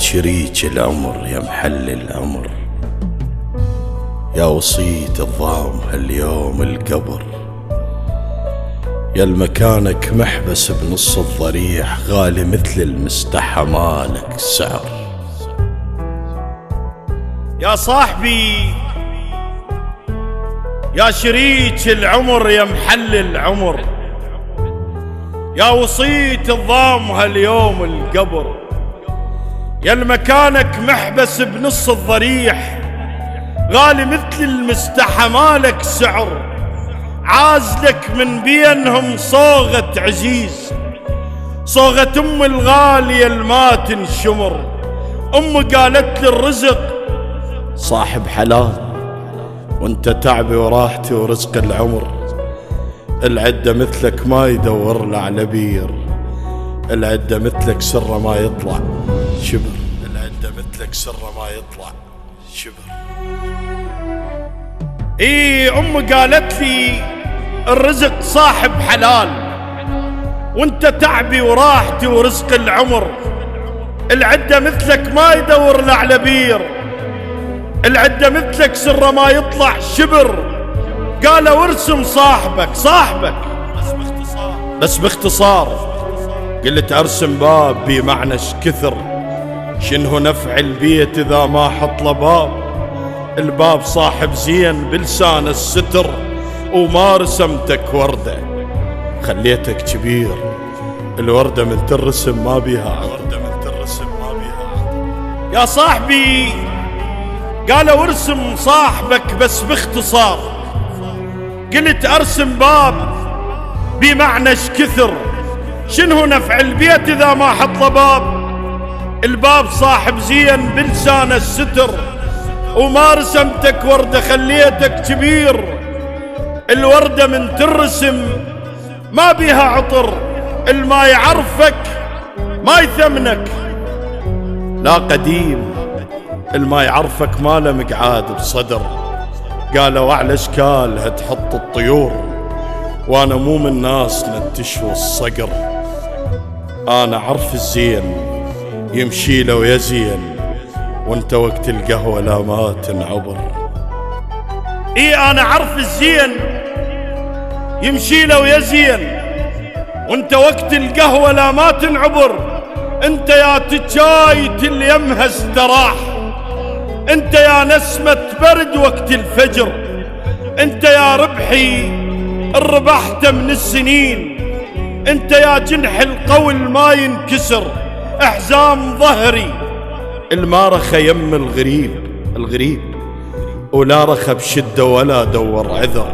شريك العمر يا محل العمر، يا وصيت الضام هاليوم القبر، يا المكانك محبس بنص الضريح، غالي مثل المستحى مالك سعر. يا صاحبي يا شريك العمر يا محل العمر، يا وصيت الضام هاليوم القبر، يا المكانك محبس بنص الضريح، غالي مثل المستحى مالك سعر. عازلك من بينهم صوغة عزيز، صوغة أم الغالية الما تنشمر. أم قالت لي الرزق صاحب حلال، وانت تعبي وراحتي ورزق العمر. العدة مثلك ما يدور له على بير، العدة مثلك سره ما يطلع شبر، العدة مثلك سره ما يطلع شبر. أم قالت لي الرزق صاحب حلال، وانت تعبي وراحتي ورزق العمر. العدة مثلك ما يدور له على بير، العدة مثلك سره ما يطلع شبر. قالوا وارسم صاحبك بس باختصار. قلت ارسم باب بمعنى كثر، شنه نفع البيت اذا ما حط له باب؟ الباب صاحب زين بلسان الستر، وما رسمتك وردة خليتك كبير. الوردة من ترسم ما بيها عطر. يا صاحبي قالوا ارسم صاحبك بس باختصار. قلت ارسم باب بمعنى كثر، شنه نفع البيت اذا ما حط له باب؟ الباب صاحب زين بلسان الستر، وما رسمتك وردة خليتك كبير. الوردة من ترسم ما بيها عطر، الما يعرفك ما يثمنك. لا قديم الما يعرفك ما له مقعاد بصدر. قالوا اعلى اشكالها تحط الطيور، وانا مو من ناس نتشوى الصقر. انا عرف الزين يمشي له ويزين، وانت وقت القهوة لا ما تنعبر. انا عرف الزين يمشي له ويزين، وانت وقت القهوة لا ما تنعبر. انت يا تجايت اليمها استراح، انت يا نسمة برد وقت الفجر، انت يا ربحي الربحت من السنين، انت يا جنح القول ما ينكسر احزام ظهري. المارخة يم الغريب ولا رخى بشدة ولا دور عذر.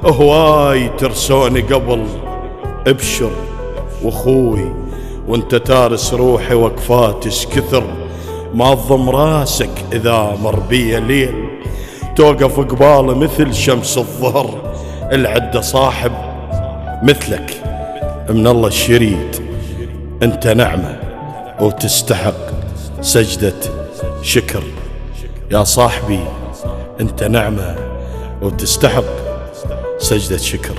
هواي ترسوني قبل ابشر واخوي، وانت تارس روحي وقفاتش كثر. ما تضم راسك اذا مر بي ليل، توقف قباله مثل شمس الظهر. العدة صاحب مثلك من الله الشريد، انت نعمة وتستحق سجدة شكر. يا صاحبي انت نعمة وتستحق سجدة شكر.